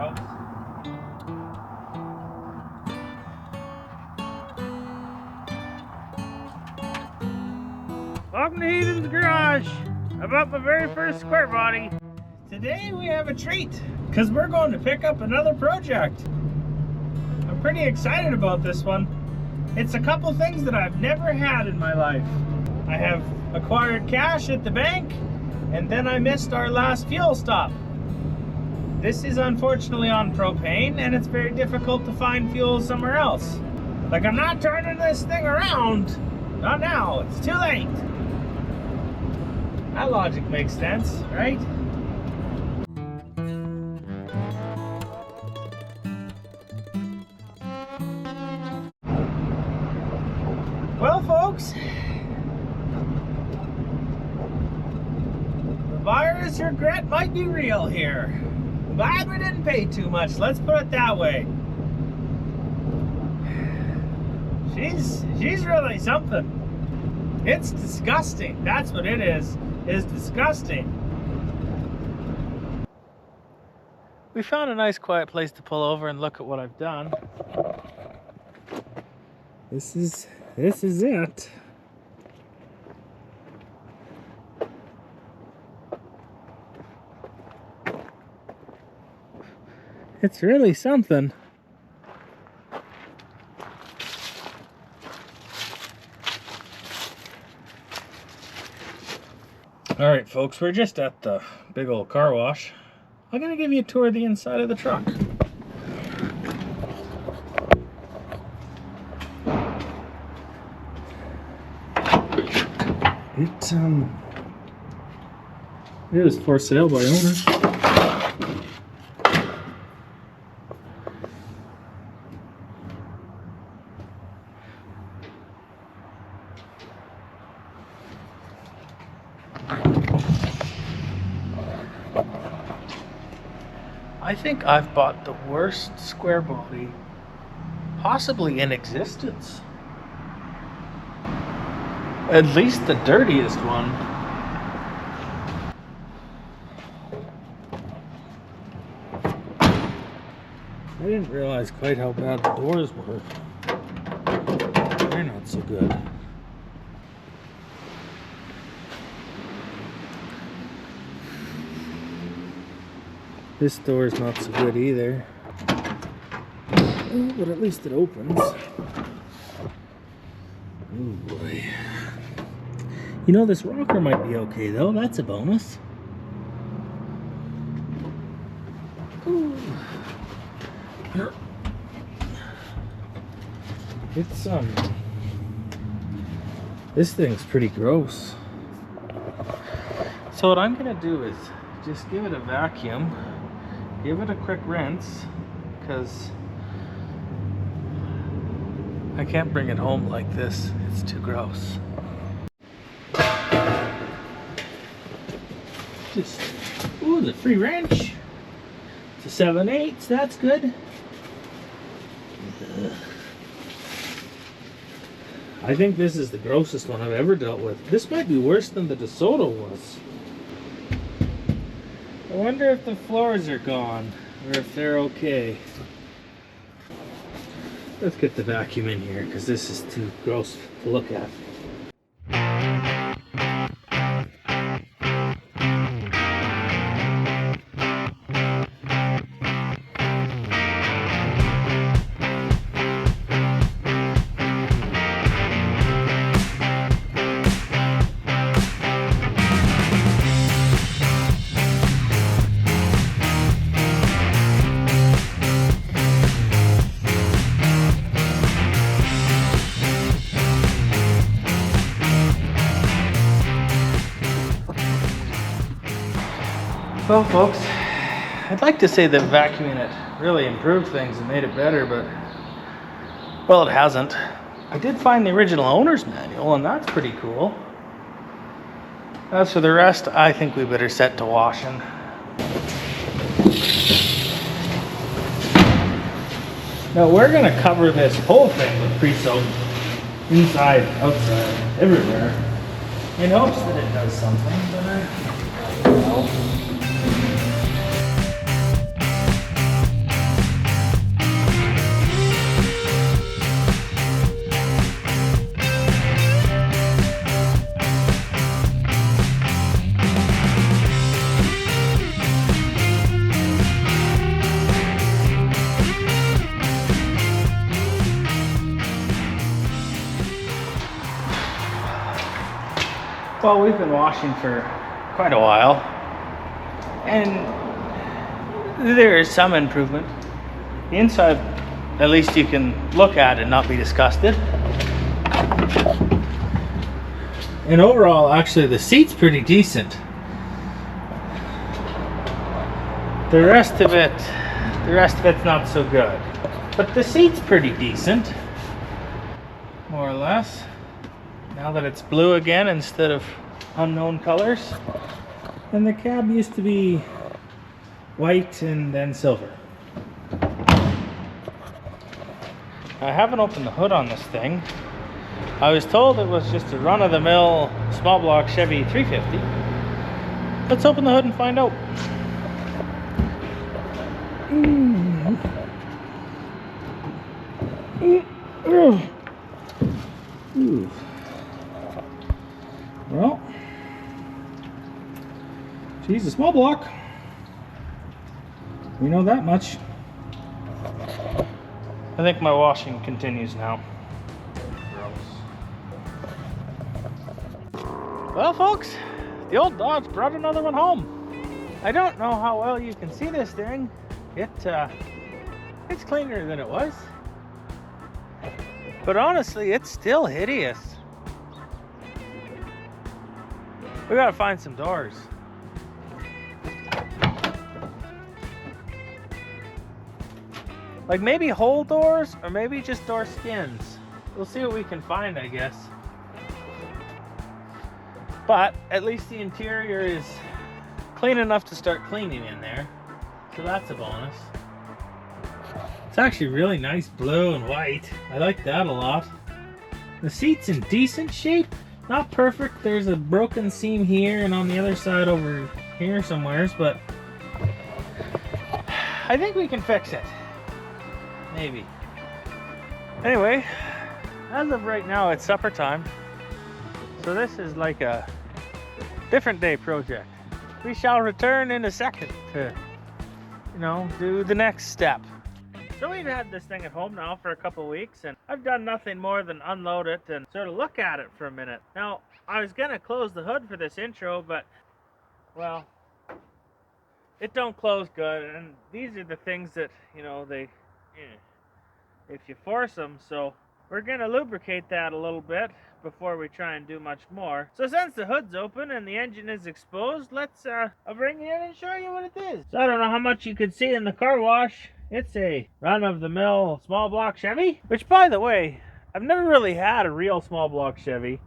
gross. Welcome to Heathen's Garage. I bought my very first Square Body. Today we have a treat because we're going to pick up another project. I'm pretty excited about this one. It's a couple things that I've never had in my life. I have acquired cash at the bank, and then I missed our last fuel stop. This is unfortunately on propane, and it's very difficult to find fuel somewhere else. Like, I'm not turning this thing around. Not now, it's too late. That logic makes sense, right? Well, folks, the buyer's regret might be real here. Glad we didn't pay too much, let's put it that way. She's really something. It's disgusting. That's what it is. It's disgusting. We found a nice quiet place to pull over and look at what I've done. This is it. It's really something. All right, folks, we're just at the big old car wash. I'm gonna give you a tour of the inside of the truck. It is for sale by owner. I think I've bought the worst Square Body possibly in existence. At least the dirtiest one. I didn't realize quite how bad the doors were. They're not so good. This door is not so good either. Oh, but at least it opens. Oh boy. You know, this rocker might be okay though. That's a bonus. Ooh. Here. It's this thing's pretty gross. So what I'm gonna do is just give it a vacuum. Give it a quick rinse, because I can't bring it home like this. It's too gross. Just, ooh, the free wrench. It's a 7/8, that's good. I think this is the grossest one I've ever dealt with. This might be worse than the DeSoto was. I wonder if the floors are gone, or if they're okay. Let's get the vacuum in here, because this is too gross to look at. Well, folks, I'd like to say that vacuuming it really improved things and made it better, but, well, it hasn't. I did find the original owner's manual, and that's pretty cool. As for the rest, I think we better set to washing. Now, we're going to cover this whole thing with pre-soap, inside, outside, everywhere, in hopes that it does something, but I don't know. Well, we've been washing for quite a while, and there is some improvement. The inside, at least you can look at and not be disgusted. And overall, actually, the seat's pretty decent. The rest of it's not so good. But the seat's pretty decent, more or less. Now that it's blue again instead of unknown colors. And the cab used to be white and then silver. I haven't opened the hood on this thing. I was told it was just a run-of-the-mill small block Chevy 350. Let's open the hood and find out. Well, geez, a small block. We know that much. I think my washing continues now. Well, folks, the old Dodge brought another one home. I don't know how well you can see this thing. It's cleaner than it was. But honestly, it's still hideous. We gotta find some doors. Like maybe whole doors, or maybe just door skins. We'll see what we can find, I guess. But at least the interior is clean enough to start cleaning in there. So that's a bonus. It's actually really nice blue and white. I like that a lot. The seat's in decent shape. Not perfect. There's a broken seam here and on the other side over here somewheres, but I think we can fix it. Maybe. Anyway, as of right now, it's supper time. So this is like a different day project. We shall return in a second to, do the next step. So we've had this thing at home now for a couple weeks, and I've done nothing more than unload it and sort of look at it for a minute. Now, I was gonna close the hood for this intro, but, well, it don't close good, and these are the things that, if you force them, so we're gonna lubricate that a little bit before we try and do much more. So since the hood's open and the engine is exposed, I'll bring it in and show you what it is. So I don't know how much you could see in the car wash. It's a run-of-the-mill small block Chevy, which, by the way, I've never really had a real small block Chevy.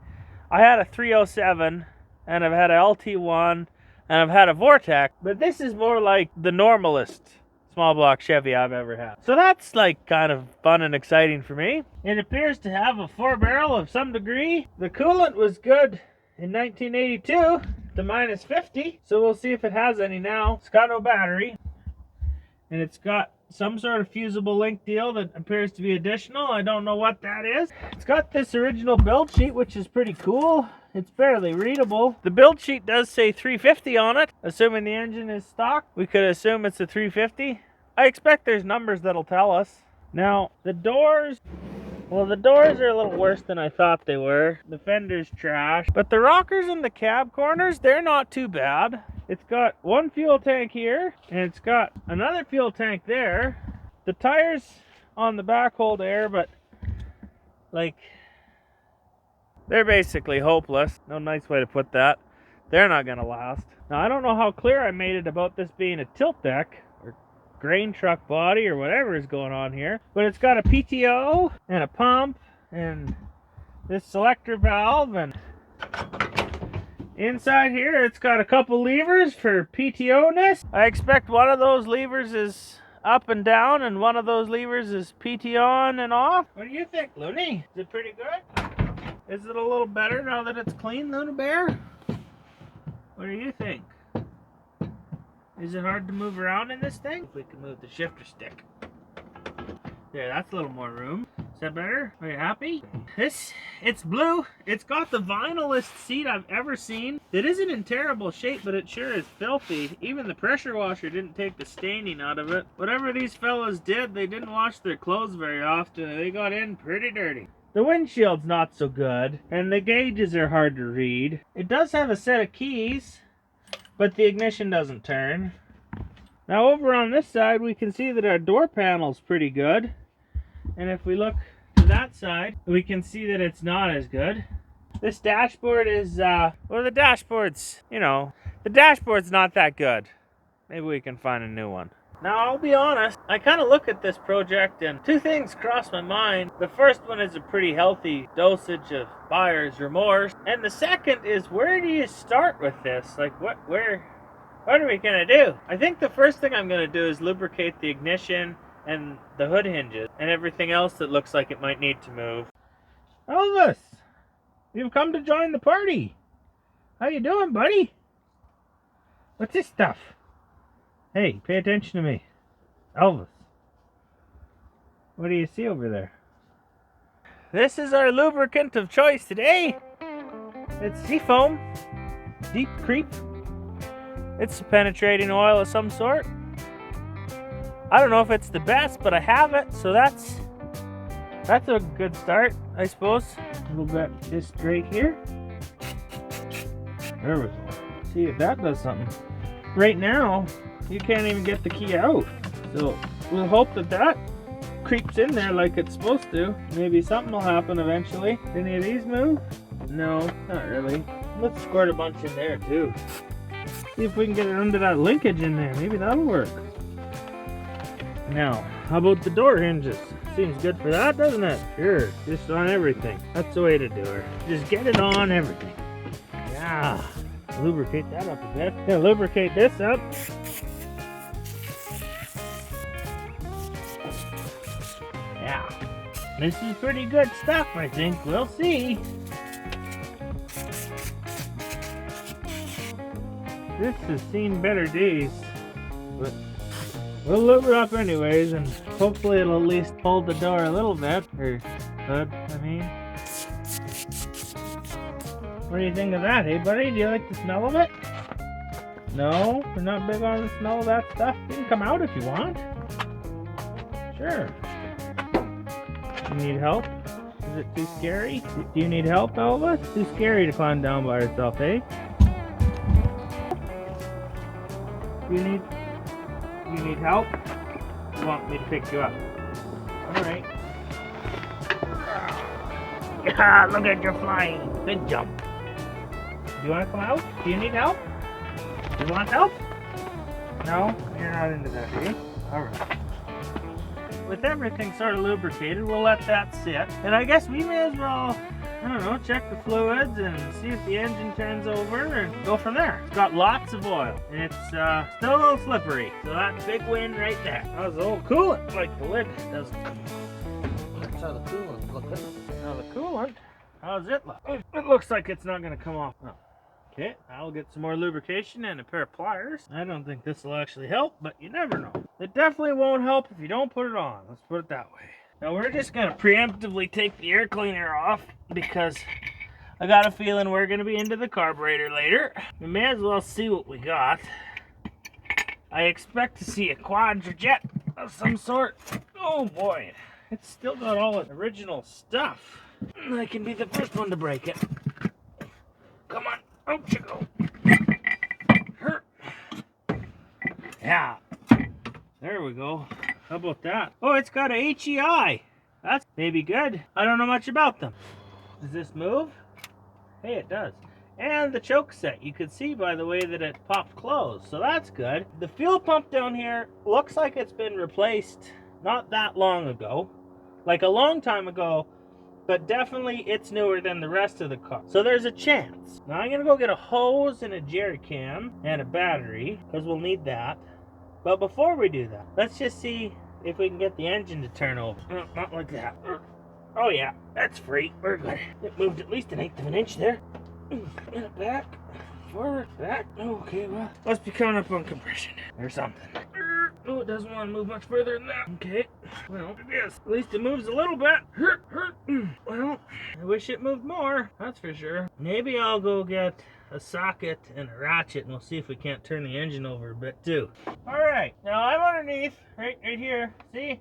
I had a 307, and I've had a LT1, and I've had a Vortex, but this is more like the normalest small block Chevy I've ever had. So that's like kind of fun and exciting for me. It appears to have a 4-barrel of some degree. The coolant was good in 1982 to -50, so we'll see if it has any now. It's got no battery, and it's got some sort of fusible link deal that appears to be additional. I don't know what that is. It's got this original build sheet, which is pretty cool. It's barely readable. The build sheet does say 350 on it. Assuming the engine is stock, we could assume it's a 350. I expect there's numbers that'll tell us. Now, the doors are a little worse than I thought they were. The fender's trash. But the rockers and the cab corners, they're not too bad. It's got one fuel tank here, and it's got another fuel tank there. The tires on the back hold air, but they're basically hopeless. No nice way to put that. They're not gonna last. Now, I don't know how clear I made it about this being a tilt deck or grain truck body or whatever is going on here, but it's got a PTO and a pump and this selector valve, and inside here it's got a couple levers for PTO-ness. I expect one of those levers is up and down and one of those levers is PT on and off. What do you think, Looney? Is it pretty good? Is it a little better now that it's clean, Luna Bear? What do you think? Is it hard to move around in this thing? We can move the shifter stick. There, that's a little more room. Is that better? Are you happy? It's blue. It's got the vinylest seat I've ever seen. It isn't in terrible shape, but it sure is filthy. Even the pressure washer didn't take the staining out of it. Whatever these fellas did, they didn't wash their clothes very often. They got in pretty dirty. The windshield's not so good, and the gauges are hard to read. It does have a set of keys, but the ignition doesn't turn. Now over on this side, we can see that our door panel's pretty good. And if we look to that side, we can see that it's not as good. This dashboard is, well, the dashboard's not that good. Maybe we can find a new one. Now, I'll be honest, I kind of look at this project and two things cross my mind. The first one is a pretty healthy dosage of buyer's remorse. And the second is, where do you start with this? Like, what are we gonna do? I think the first thing I'm gonna do is lubricate the ignition and the hood hinges and everything else that looks like it might need to move. Elvis, you've come to join the party. How you doing, buddy? What's this stuff? Hey, pay attention to me. Elvis. What do you see over there? This is our lubricant of choice today. It's seafoam. Deep creep. It's a penetrating oil of some sort. I don't know if it's the best, but I have it, so that's a good start, I suppose. We'll get this straight here. There we go. See if that does something. Right now, you can't even get the key out. So we'll hope that creeps in there like it's supposed to. Maybe something will happen eventually. Any of these move? No, not really. Let's squirt a bunch in there too. See if we can get it under that linkage in there. Maybe that'll work. Now, how about the door hinges? Seems good for that, doesn't it? Sure, just on everything. That's the way to do it. Just get it on everything. Yeah. Lubricate that up a bit. Gonna lubricate this up. Yeah. This is pretty good stuff, I think. We'll see. This has seen better days, but we'll lube it up anyways, and hopefully it'll at least hold the door a little bit, or hood, I mean. What do you think of that, hey buddy? Do you like the smell of it? No? We're not big on the smell of that stuff? You can come out if you want. Sure. You need help? Is it too scary? Do you need help, Elvis? Too scary to climb down by yourself, eh? You need help? You want me to pick you up? Alright. Yeah, look at you flying. Good jump. Do you want to come out? Do you need help? Do you want help? No? You're not into that, are you? Alright. With everything sort of lubricated, we'll let that sit. And I guess we may as well, I don't know, check the fluids and see if the engine turns over and go from there. It's got lots of oil, and it's still a little slippery. So that's a big win right there. How's the old coolant? Like the lid doesn't. That's how the coolant looks. Now the coolant, how's it look? It looks like it's not going to come off. Oh. Okay, I'll get some more lubrication and a pair of pliers. I don't think this will actually help, but you never know. It definitely won't help if you don't put it on. Let's put it that way. Now we're just going to preemptively take the air cleaner off because I got a feeling we're going to be into the carburetor later. We may as well see what we got. I expect to see a quadrajet of some sort. Oh boy, it's still got all its original stuff. I can be the first one to break it. Come on. Out you go. Hurt. Yeah. There we go. How about that? Oh, it's got a HEI. That's maybe good. I don't know much about them. Does this move? Hey, it does. And the choke set. You can see by the way that it popped closed. So that's good. The fuel pump down here looks like it's been replaced not that long ago. Like a long time ago. But definitely it's newer than the rest of the car. So there's a chance. Now I'm gonna go get a hose and a jerry can and a battery, because we'll need that. But before we do that, let's just see if we can get the engine to turn over. Not like that. Oh yeah, that's free. We're good. It moved at least 1/8 of an inch there. And back, forward, back. Okay, well, must be coming up on compression or something. Oh, it doesn't want to move much further than that. Okay, well, it is. At least it moves a little bit. Well, I wish it moved more, that's for sure. Maybe I'll go get a socket and a ratchet and we'll see if we can't turn the engine over a bit too. All right, now I'm underneath, right here. See?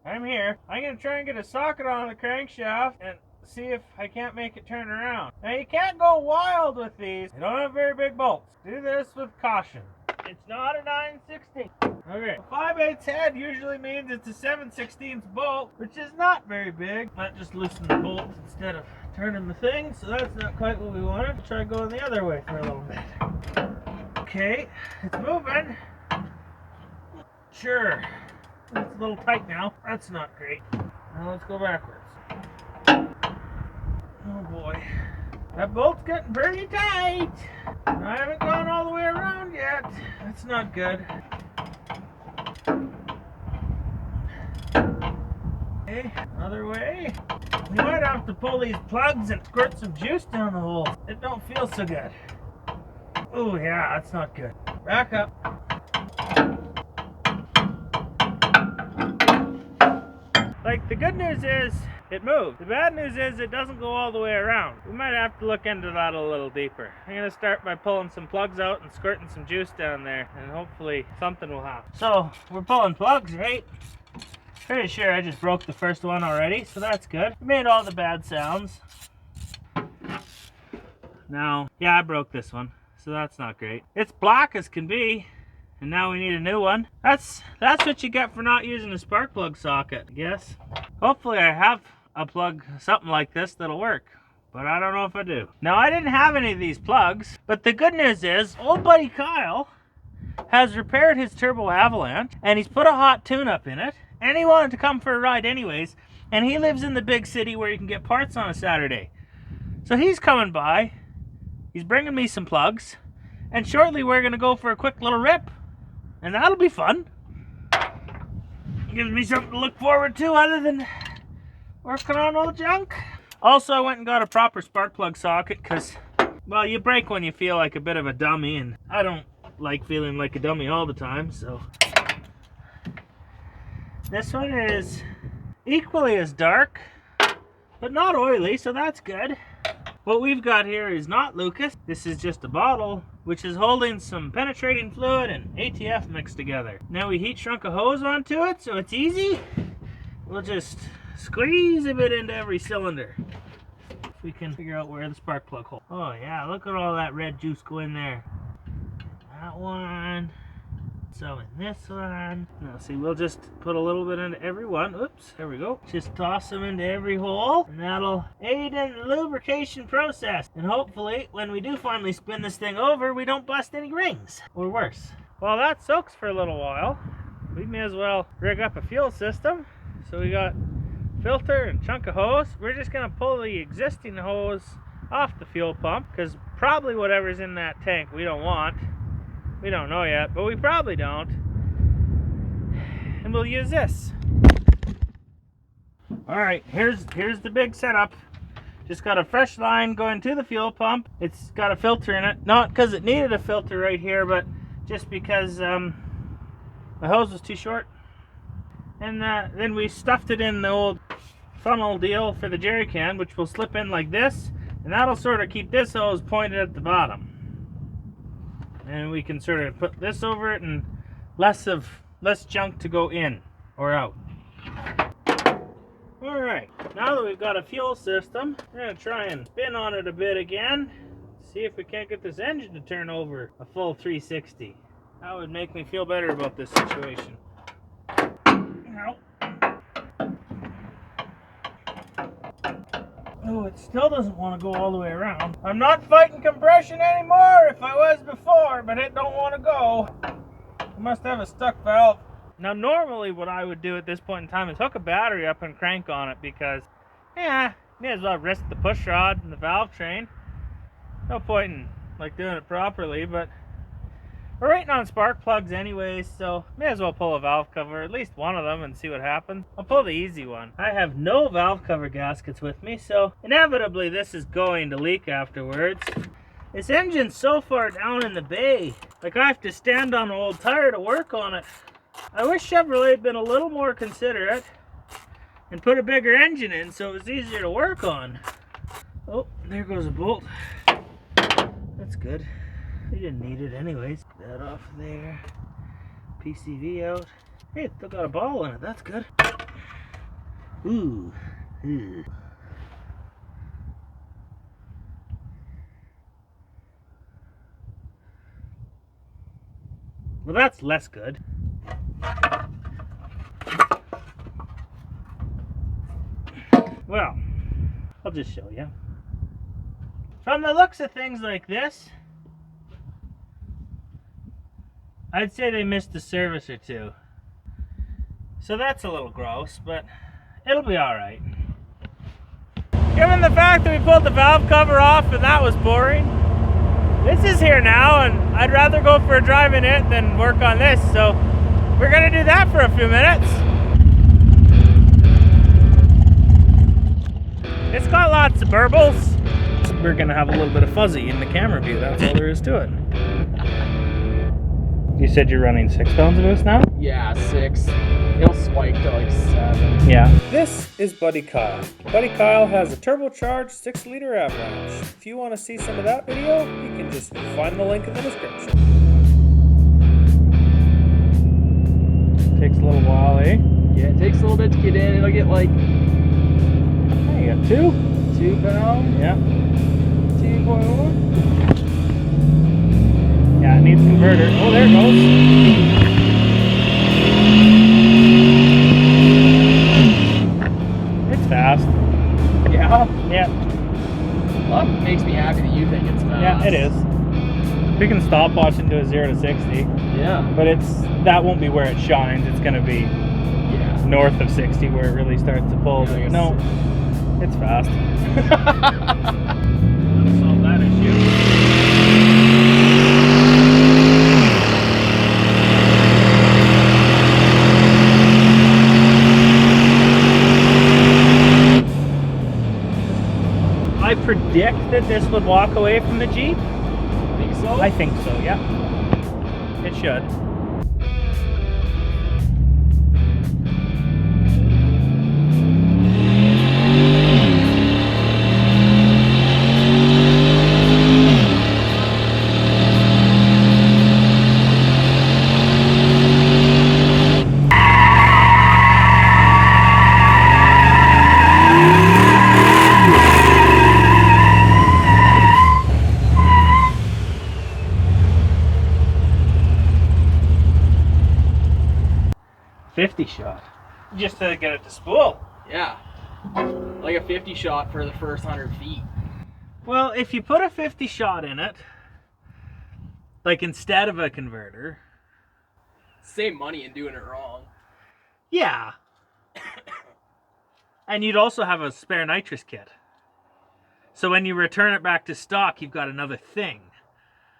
I'm here. I'm gonna try and get a socket on the crankshaft and see if I can't make it turn around. Now you can't go wild with these. They don't have very big bolts. Do this with caution. It's not a 9/16. Okay, a 5/8 head usually means it's a 7/16 bolt, which is not very big. Might just loosen the bolt instead of turning the thing, so that's not quite what we wanted. Try going the other way for a little bit. Okay, it's moving. Sure. It's a little tight now. That's not great. Now let's go backwards. Oh boy. That bolt's getting pretty tight. I haven't gone all the way around yet. That's not good. Okay, other way. We might have to pull these plugs and squirt some juice down the hole. It don't feel so good. Oh yeah, that's not good. Back up. Like, the good news is it moved. The bad news is it doesn't go all the way around. We might have to look into that a little deeper. I'm gonna start by pulling some plugs out and squirting some juice down there, and hopefully something will happen. So we're pulling plugs, right? Pretty sure I just broke the first one already, so that's good. We made all the bad sounds. Now, yeah, I broke this one, so that's not great. It's black as can be. And now we need a new one. That's what you get for not using a spark plug socket, I guess. Hopefully I have a plug, something like this, that'll work. But I don't know if I do. Now, I didn't have any of these plugs, but the good news is, old buddy Kyle has repaired his turbo Avalanche, and he's put a hot tune-up in it, and he wanted to come for a ride anyways, and he lives in the big city where you can get parts on a Saturday. So he's coming by, he's bringing me some plugs, and shortly we're gonna go for a quick little rip. And that'll be fun. Gives me something to look forward to other than working on old junk. Also, I went and got a proper spark plug socket because, well, you break when you feel like a bit of a dummy, and I don't like feeling like a dummy all the time, so. This one is equally as dark, but not oily, so that's good. What we've got here is not Lucas. This is just a bottle, which is holding some penetrating fluid and ATF mixed together. Now we heat shrunk a hose onto it, so it's easy. We'll just squeeze a bit into every cylinder. If we can figure out where the spark plug hole. Oh yeah, look at all that red juice go in there. That one. So in this one. Now see, we'll just put a little bit into every one. Oops, there we go. Just toss them into every hole, and that'll aid in the lubrication process. And hopefully, when we do finally spin this thing over, we don't bust any rings. Or worse. While that soaks for a little while, we may as well rig up a fuel system. So we got filter and chunk of hose. We're just gonna pull the existing hose off the fuel pump, because probably whatever's in that tank we don't want. We don't know yet, but we probably don't. And we'll use this. Alright, here's the big setup. Just got a fresh line going to the fuel pump. It's got a filter in it. Not because it needed a filter right here, but just because my hose was too short. And then we stuffed it in the old funnel deal for the jerry can, which will slip in like this. And that'll sort of keep this hose pointed at the bottom. And we can sort of put this over it and less junk to go in or out. Alright, now that we've got a fuel system, we're going to try and spin on it a bit again. See if we can't get this engine to turn over a full 360. That would make me feel better about this situation. Ow. Oh, it still doesn't want to go all the way around. I'm not fighting compression anymore if I was before, but it don't want to go. I must have a stuck valve. Now, normally what I would do at this point in time is hook a battery up and crank on it because, yeah, may as well risk the push rod and the valve train. No point in like doing it properly, but we're waiting on spark plugs anyways, so may as well pull a valve cover, at least one of them, and see what happens. I'll pull the easy one. I have no valve cover gaskets with me, so inevitably this is going to leak afterwards. This engine's so far down in the bay, like I have to stand on an old tire to work on it. I wish Chevrolet had been a little more considerate and put a bigger engine in so it was easier to work on. Oh, there goes a bolt. That's good. We didn't need it anyways. Get that off there. PCV out. Hey, it's still got a ball in it. That's good. Ooh. Well, that's less good. Well, I'll just show you. From the looks of things like this, I'd say they missed a service or two. So that's a little gross, but it'll be alright. Given the fact that we pulled the valve cover off and that was boring, this is here now and I'd rather go for a drive in it than work on this, so we're gonna do that for a few minutes. It's got lots of burbles. We're gonna have a little bit of fuzzy in the camera view, that's all there is to it. You said you're running 6 pounds of this now? Yeah, 6. It'll spike to like 7. Yeah. This is Buddy Kyle. Buddy Kyle has a turbocharged 6-liter Avalanche. If you want to see some of that video, you can just find the link in the description. Takes a little while, eh? Yeah, it takes a little bit to get in. It'll get like... Hey, you got 2? 2 pounds? Yeah. 2.1? Yeah, it needs a converter. Oh, there it goes. It's fast. Yeah? Yeah. Well, that makes me happy that you think it's fast. Yeah, it is. We can stopwatch and do a 0 to 60. Yeah. But that won't be where it shines. It's going to be north of 60 where it really starts to pull. Yeah, no, it's fast. Let's solve that issue. I predict that this would walk away from the Jeep. Think so? I think so, yeah. It should. Shot just to get it to spool. Yeah, like a 50 shot for the first 100 feet. Well, if you put a 50 shot in it, like instead of a converter, save money in doing it wrong. Yeah. And you'd also have a spare nitrous kit, so when you return it back to stock, you've got another thing.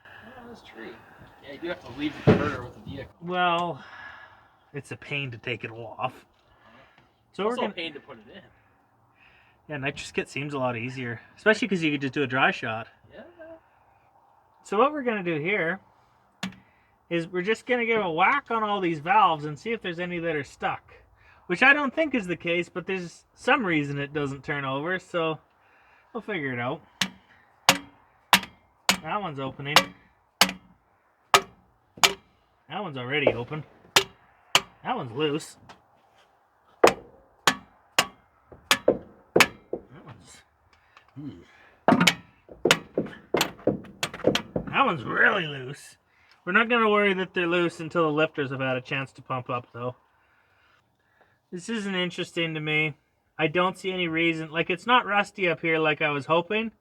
Yeah, that's true. Yeah, you do have to leave the converter with the vehicle. Well, it's a pain to take it off. So it's we're also gonna a pain to put it in. Yeah, nitrous kit seems a lot easier, especially because you could just do a dry shot. Yeah. So what we're gonna do here is we're just gonna give a whack on all these valves and see if there's any that are stuck, which I don't think is the case, but there's some reason it doesn't turn over, so we'll figure it out. That one's opening. That one's already open. That one's loose. That one's really loose. We're not going to worry that they're loose until the lifters have had a chance to pump up, though. This isn't interesting to me. I don't see any reason. Like, it's not rusty up here like I was hoping,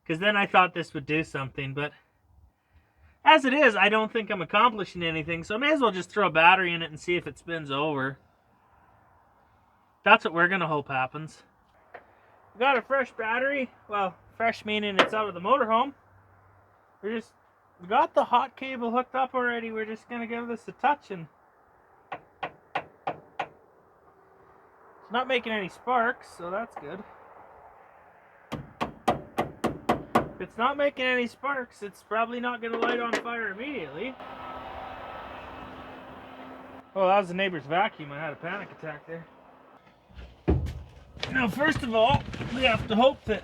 because then I thought this would do something, but as it is, I don't think I'm accomplishing anything, so I may as well just throw a battery in it and see if it spins over. That's what we're going to hope happens. We got a fresh battery. Well, fresh meaning it's out of the motorhome. We got the hot cable hooked up already. We're just going to give this a touch, and it's not making any sparks, so that's good. If it's not making any sparks, it's probably not going to light on fire immediately. Oh, that was the neighbor's vacuum. I had a panic attack there. Now, first of all, we have to hope that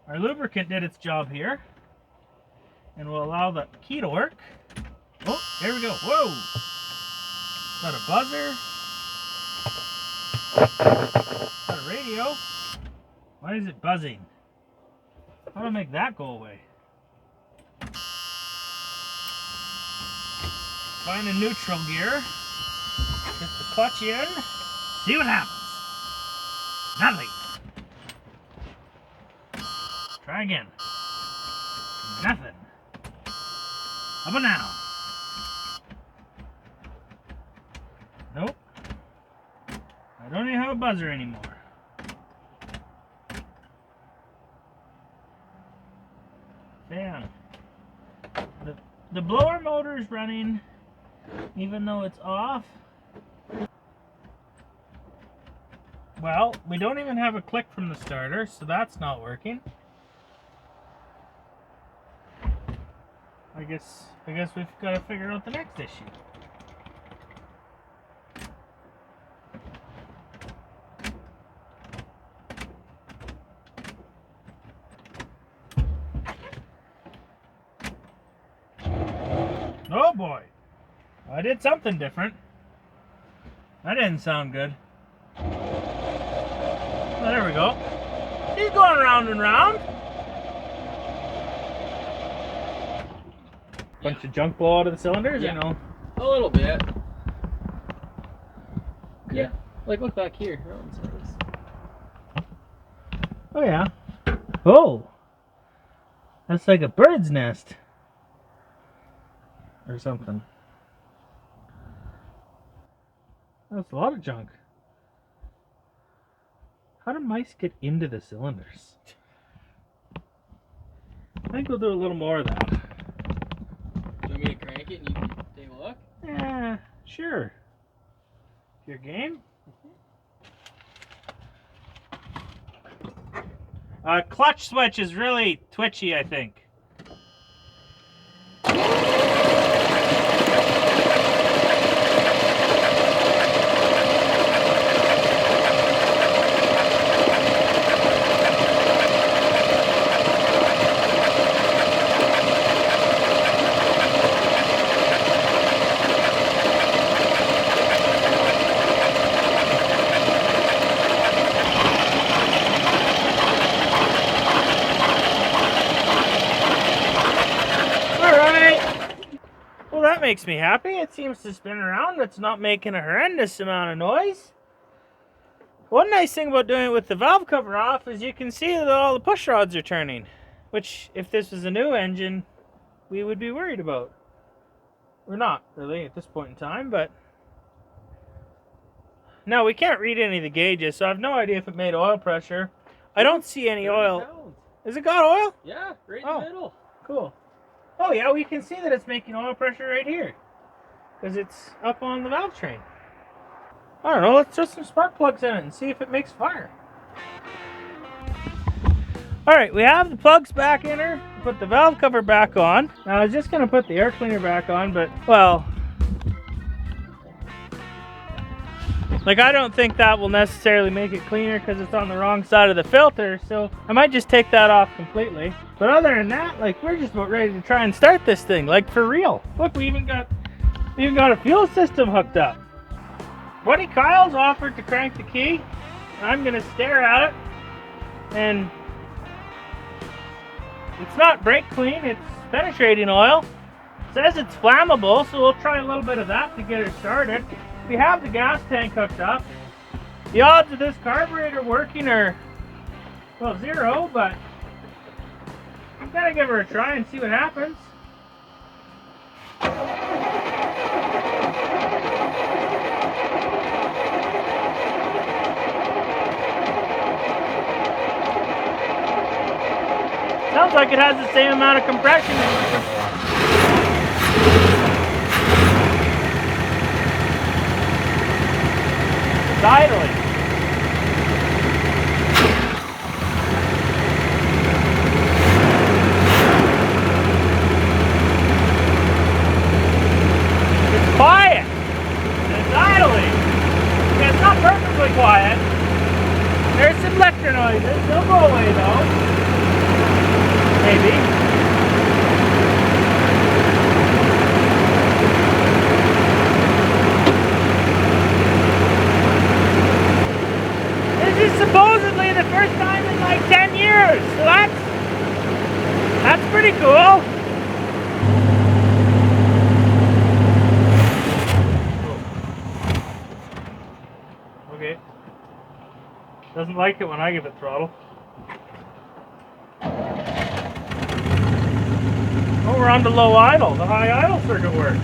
our lubricant did its job here, and we'll allow the key to work. Oh, here we go. Whoa! Is that a buzzer? Got a radio. Why is it buzzing? How do I make that go away? Find a neutral gear. Get the clutch in. See what happens. Nothing. Try again. Nothing. Up and down. Nope. I don't even have a buzzer anymore. Fan. The blower motor is running even though it's off. Well, we don't even have a click from the starter, so that's not working. I guess we've got to figure out the next issue. Oh boy, I did something different. That didn't sound good. Oh, there we go. He's going round and round. Bunch of junk blow out of the cylinders, Yeah. or no? A little bit. Yeah. Like look back here. That one's nice. Oh yeah. Oh, that's like a bird's nest or something. That's a lot of junk. How do mice get into the cylinders? I think we'll do a little more of that. Do you want me to crank it and you can take a look? Yeah, sure. Your game? Clutch switch is really twitchy, I think. Makes me happy. It seems to spin around. It's not making a horrendous amount of noise. One nice thing about doing it with the valve cover off is you can see that all the push rods are turning, which if this was a new engine we would be worried about. We're not really at this point in time, but now we can't read any of the gauges, so I have no idea if it made oil pressure. I don't see any oil. Pounds. Has it got oil? Yeah, right in the middle. Cool. Oh yeah, we can see that it's making oil pressure right here because it's up on the valve train. I don't know, let's throw some spark plugs in it and see if it makes fire. Alright, we have the plugs back in her. Put the valve cover back on. Now I was just going to put the air cleaner back on, but, well, like I don't think that will necessarily make it cleaner because it's on the wrong side of the filter, so I might just take that off completely. But other than that, like we're just about ready to try and start this thing, like for real. Look, we even got a fuel system hooked up. Buddy Kyle's offered to crank the key. I'm gonna stare at it, and it's not brake clean, it's penetrating oil. It says it's flammable, so we'll try a little bit of that to get her started. We have the gas tank hooked up. The odds of this carburetor working are, well, 0, but I'm gonna give her a try and see what happens. Sounds like it has the same amount of compression. It's idling. Quiet. It's idling. Okay, it's not perfectly quiet. There's some lecture noises. They'll go away though. Maybe. pretty cool. Okay. Doesn't like it when I give it throttle. Oh, we're on to low idle. The high idle circuit works.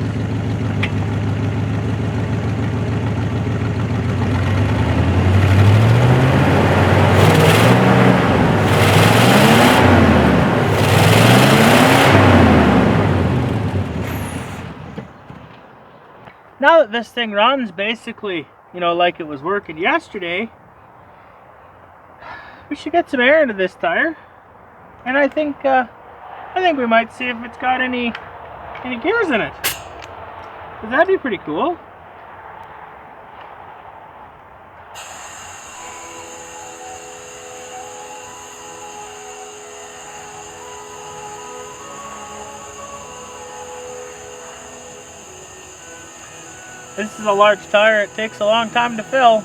Now that this thing runs basically, you know, like it was working yesterday, we should get some air into this tire, and I think we might see if it's got any gears in it. 'Cause that'd be pretty cool. This is a large tire. It takes a long time to fill.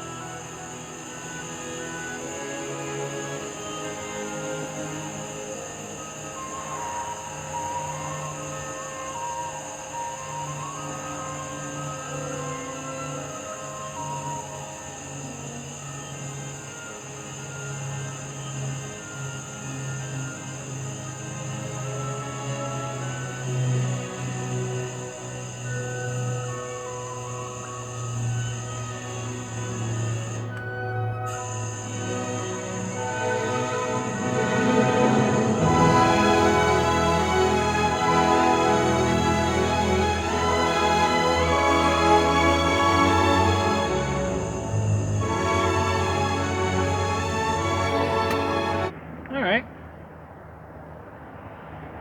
Alright.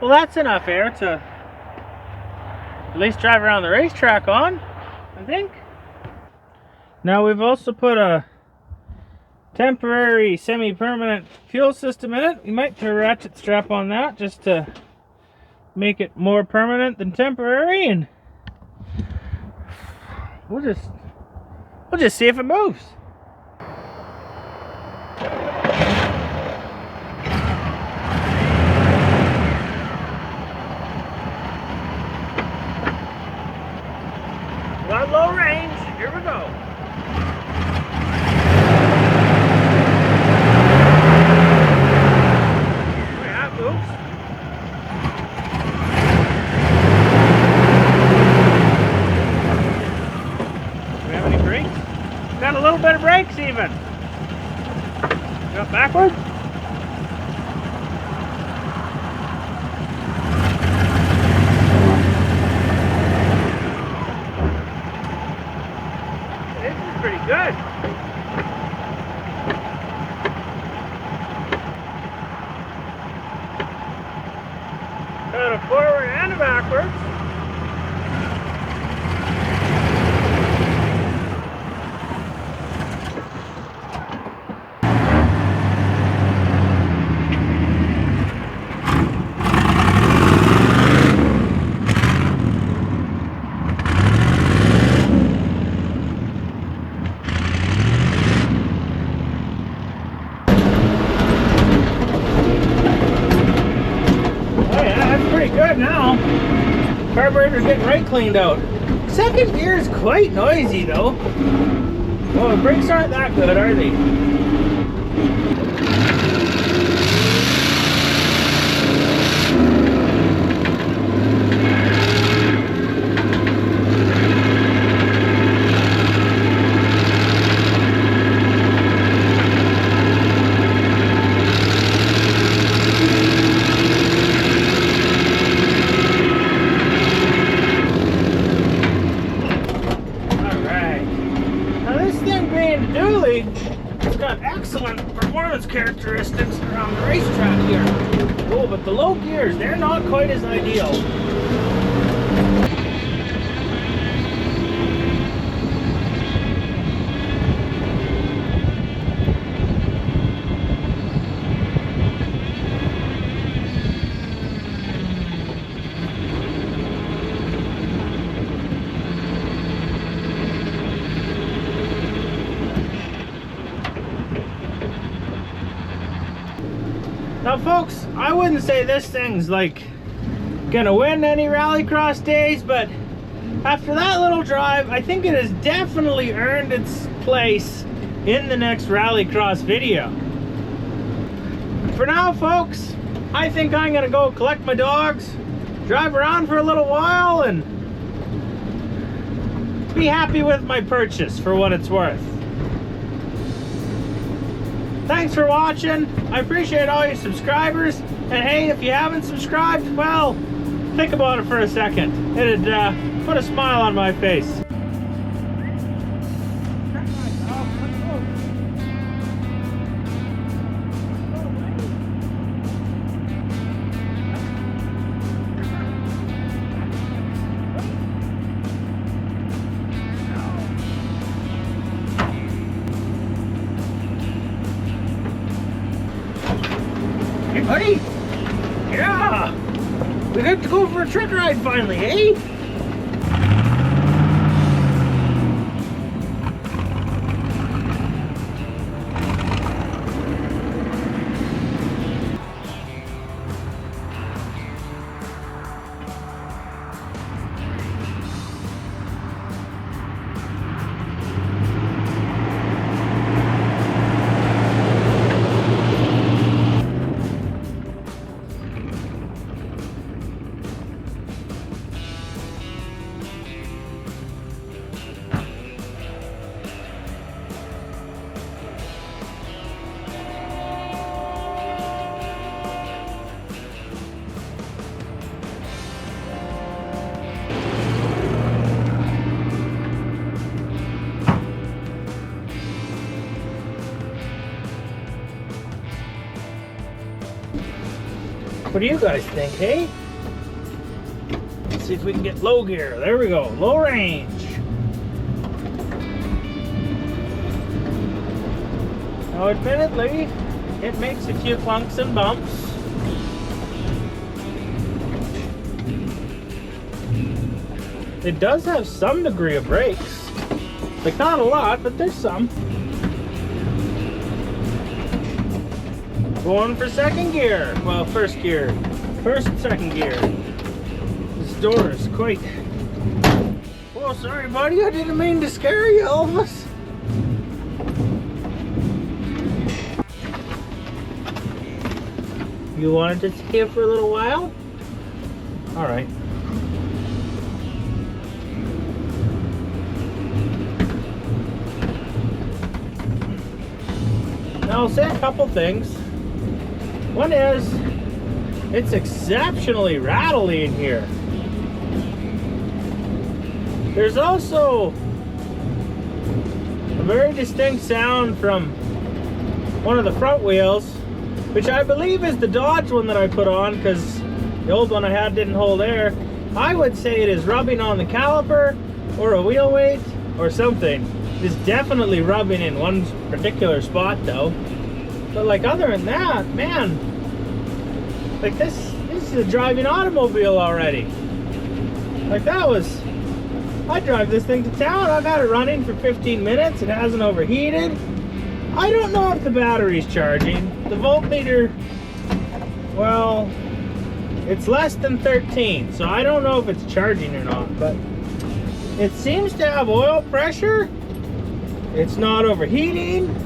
Well, that's enough air to at least drive around the racetrack on, I think. Now we've also put a temporary semi-permanent fuel system in it. We might put a ratchet strap on that just to make it more permanent than temporary, and we'll just see if it moves. Got low range. Here we go. Yeah, it moves. Do we have any brakes? Got a little bit of brakes even. Go backward. Pretty good. Got a forward and a backwards. Good now. Carburetor's getting right cleaned out. Second gear is quite noisy though. Oh, the brakes aren't that good, are they? It's got excellent performance characteristics around the racetrack here. Oh, but the low gears, they're not quite as ideal. Now folks, I wouldn't say this thing's like gonna win any rallycross days, but after that little drive, I think it has definitely earned its place in the next rallycross video. For now, folks, I think I'm gonna go collect my dogs, drive around for a little while, and be happy with my purchase for what it's worth. Thanks for watching. I appreciate all your subscribers. And hey, if you haven't subscribed, well, think about it for a second. It'd put a smile on my face. Hey, buddy. Yeah. We got to go for a truck ride finally, eh? What do you guys think, hey? Let's see if we can get low gear. There we go, low range. Now admittedly, it makes a few clunks and bumps. It does have some degree of brakes. Like not a lot, but there's some. Going for second gear. Well, first gear. First and second gear. This door is quite... Oh, sorry, buddy. I didn't mean to scare you, Elvis. You wanted to stay here for a little while? All right. Now, I'll say a couple things. One is, it's exceptionally rattly in here. There's also a very distinct sound from one of the front wheels, which I believe is the Dodge one that I put on, because the old one I had didn't hold air. I would say it is rubbing on the caliper, or a wheel weight, or something. It's definitely rubbing in one particular spot though. But like other than that, man, like this is a driving automobile already. Like that was, I drive this thing to town. I've had it running for 15 minutes. It hasn't overheated. I don't know if the battery's charging. The voltmeter, well, it's less than 13, so I don't know if it's charging or not, but it seems to have oil pressure. It's not overheating.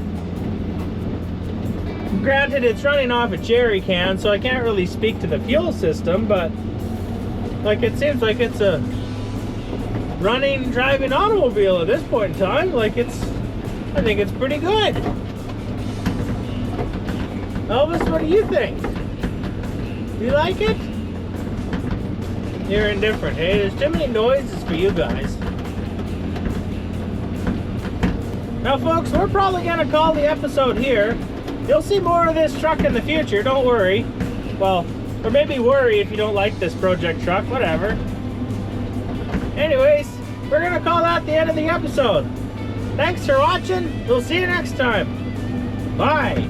Granted, it's running off a jerry can, so I can't really speak to the fuel system, but like it seems like it's a running, driving automobile at this point in time. Like I think it's pretty good. Elvis, what do you think? Do you like it? You're indifferent, hey? There's too many noises for you guys. Now, folks, we're probably gonna call the episode here. You'll see more of this truck in the future, don't worry. Well, or maybe worry if you don't like this project truck, whatever. Anyways, we're gonna call that the end of the episode. Thanks for watching. We'll see you next time. Bye.